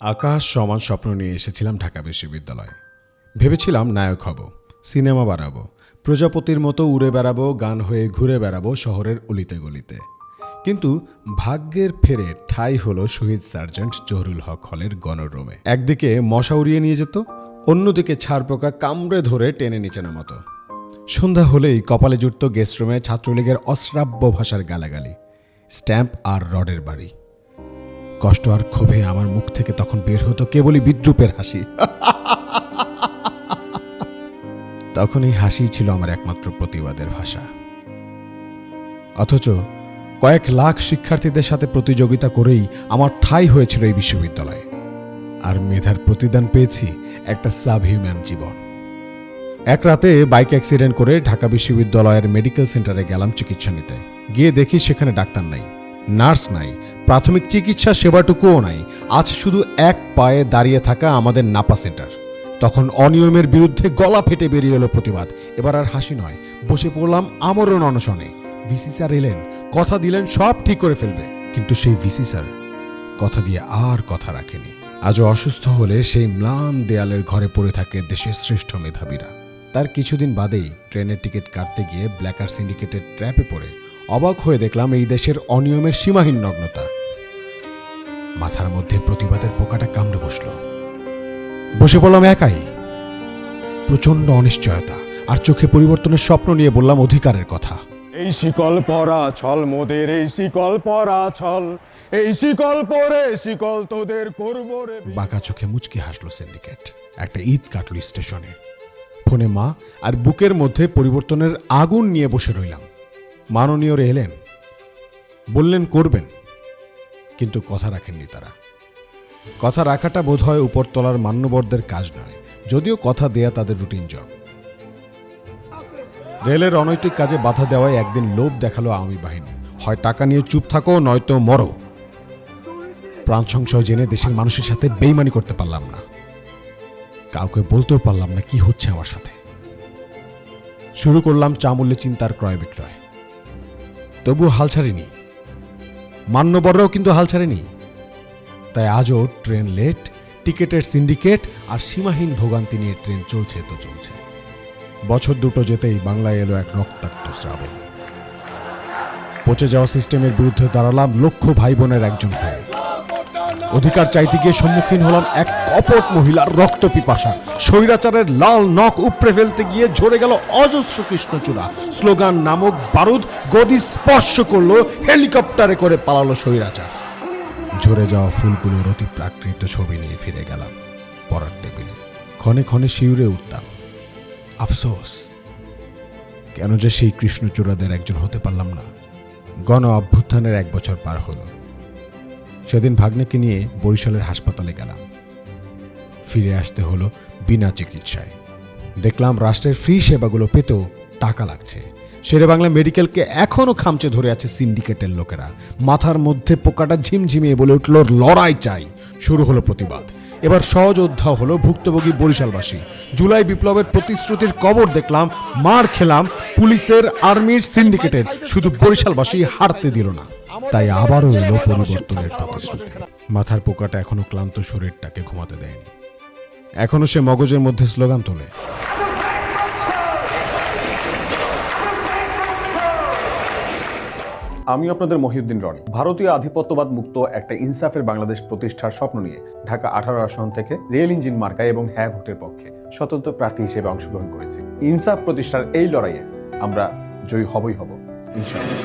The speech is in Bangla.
আকাশ সমান স্বপ্ন নিয়ে এসেছিলাম ঢাকা বিশ্ববিদ্যালয়ে। ভেবেছিলাম নায়ক হব, সিনেমা বানাবো, প্রজাপতির মতো উড়ে বেড়াবো, গান হয়ে ঘুরে বেড়াবো শহরের অলিতে গলিতে। কিন্তু ভাগ্যের ফেরে ঠাঁই হলো শহীদ সার্জেন্ট জহুরুল হক হলের গণরুমে। একদিকে মশা উড়িয়ে নিয়ে যেত, অন্যদিকে ছারপোকা কামড়ে ধরে টেনে নিচে নামাতো। সন্ধ্যা হলেই কপালে জুটত গেস্টরুমে ছাত্রলীগের অশ্রাব্য ভাষার গালাগালি, স্ট্যাম্প আর রডের বাড়ি। কষ্ট আর ক্ষোভে আমার মুখ থেকে তখন বের হতো কেবলই বিদ্রূপের হাসি। তখন এই হাসি ছিল আমার একমাত্র প্রতিবাদের ভাষা। অথচ কয়েক লাখ শিক্ষার্থীদের সাথে প্রতিযোগিতা করেই আমার ঠাঁই হয়েছিল এই বিশ্ববিদ্যালয়ে। আর মেধার প্রতিদান পেয়েছি একটা সাবহিউম্যান জীবন। এক রাতে বাইক অ্যাক্সিডেন্ট করে ঢাকা বিশ্ববিদ্যালয়ের মেডিকেল সেন্টারে গেলাম চিকিৎসা নিতে। গিয়ে দেখি সেখানে ডাক্তার নাই, নার্স নাই, প্রাথমিক চিকিৎসা সেবাটুকুও নাই। আছে শুধু এক পায়ে দাঁড়িয়ে থাকা আমাদের নাপা সেন্টার। তখন অনিয়মের বিরুদ্ধে গলা ফেটে বেরিয়ে এলো প্রতিবাদ। এবার আর হাসি নয়, বসে পড়লাম আমরণ অনশনে। ভিসি স্যার এলেন, কথা দিলেন সব ঠিক করে ফেলবে। কিন্তু সেই ভিসি স্যার কথা দিয়ে আর কথা রাখেনি। আজও অসুস্থ হলে সেই ম্লান দেয়ালের ঘরে পড়ে থাকে দেশের শ্রেষ্ঠ মেধাবীরা। তার কিছুদিন বাদেই ট্রেনের টিকিট কাটতে গিয়ে ব্ল্যাকার সিন্ডিকেটের ট্র্যাপে পড়ে অবাক হয়ে দেখলাম এই দেশের অনিয়মের সীমাহীন নগ্নতা। মাথার মধ্যে প্রতিবাদের পোকাটা কামড়ে বসে পড়লাম একাই। প্রচন্ড অনিশ্চয়তা আর চোখে পরিবর্তনের স্বপ্ন নিয়ে বললাম অধিকারের কথা। এই শিকল পরা ছল মোদের, এই শিকল পরা ছল, এই শিকল পরে শিকল তোদের করবো রে। বাঁকা চোখে মুচকি হাসলো সিন্ডিকেট। একটা ঈদ কাটলো স্টেশনে। ফোনে মা, আর বুকের মধ্যে পরিবর্তনের আগুন নিয়ে বসে রইলাম। মাননীয়রা এলেন, বললেন করবেন, কিন্তু কথা রাখেননি তারা। কথা রাখাটা বোধহয় উপরতলার মান্যবরদের কাজ নয়, যদিও কথা দেয়া তাদের রুটিন জব। রেলের অনৈতিক কাজে বাধা দেওয়ায় একদিন লোভ দেখালো আওয়ামী বাহিনী, হয় টাকা নিয়ে চুপ থাকো নয়তো মরো। প্রাণ সংশয় জেনে দেশের মানুষের সাথে বেইমানি করতে পারলাম না, কাউকে বলতেও পারলাম না কি হচ্ছে আমার সাথে। শুরু করলাম চামূল্যে চিন্তার ক্রয় বিক্রয়। তবু হাল ছাড়িনি, মান্যবররাও কিন্তু হাল ছাড়েনি। তাই আজও ট্রেন লেট, টিকেটের সিন্ডিকেট আর সীমাহীন ভোগান্তি নিয়ে ট্রেন চলছে তো চলছে। বছর দুটো যেতেই বাংলায় এলো এক রক্তাক্ত শ্রাবণ। পচে যাওয়া সিস্টেমের বিরুদ্ধে দাঁড়ালাম লক্ষ ভাই বোনের একজন হয়ে। অধিকার চাইতে গিয়ে সম্মুখীন হলাম এক কপট মহিলার রক্ত পিপাসা। স্বৈরাচারের লাল নখ উপড়ে ফেলতে গিয়ে ঝরে গেল অজস্র কৃষ্ণচূড়া। স্লোগান নামক বারুদ গদি স্পর্শ করলো, হেলিকপ্টারে করে পালালো স্বৈরাচার। ঝরে যাওয়া ফুলগুলোর অতি প্রাকৃত ছবি নিয়ে ফিরে গেলাম পড়ার টেবিলে। ক্ষণে ক্ষণে শিউরে উঠতাম, আফসোস কেন যে সেই কৃষ্ণচূড়াদের একজন হতে পারলাম না। গণ অভ্যুত্থানের 1 বছর পার হলো। সেদিন ভাগ্নেকে নিয়ে বরিশালের হাসপাতালে গেলাম। ফিরে আসতে হলো বিনা চিকিৎসায়। দেখলাম রাষ্ট্রের ফ্রি সেবাগুলো পেতেও টাকা লাগছে। শেরে বাংলা মেডিকেলকে এখনো খামচে ধরে আছে সিন্ডিকেটের লোকেরা। মাথার মধ্যে পোকাটা ঝিমঝিমিয়ে বলে উঠল, লড়াই চাই। শুরু হলো প্রতিবাদ। এবার সহযোদ্ধা হলো ভুক্তভোগী বরিশালবাসী। জুলাই বিপ্লবের প্রতিশ্রুতির কবর দেখলাম, মার খেলাম পুলিশের, আর্মির, সিন্ডিকেটের। শুধু বরিশালবাসী হারতে দিল না। তাই আবারও এলো পরিবর্তনের প্রতিশ্রুতি। মাথার পোকাটা এখনো ক্লান্ত শরীরটাকে ঘুমাতে দেয়নি। এখনো সে মগজের মধ্যে স্লোগান তোলে। আমি আপনাদের মহিউদ্দিন রনি। ভারতীয় আধিপত্যবাদ মুক্ত একটা ইনসাফের বাংলাদেশ প্রতিষ্ঠার স্বপ্ন নিয়ে ঢাকা 18 আসন থেকে রেল ইঞ্জিন মার্কায় এবং হ্যাঁ ভোটের পক্ষে স্বতন্ত্র প্রার্থী হিসেবে অংশগ্রহণ করেছি। ইনসাফ প্রতিষ্ঠার এই লড়াইয়ে আমরা জয়ী হবই হব, ইনশাআল্লাহ।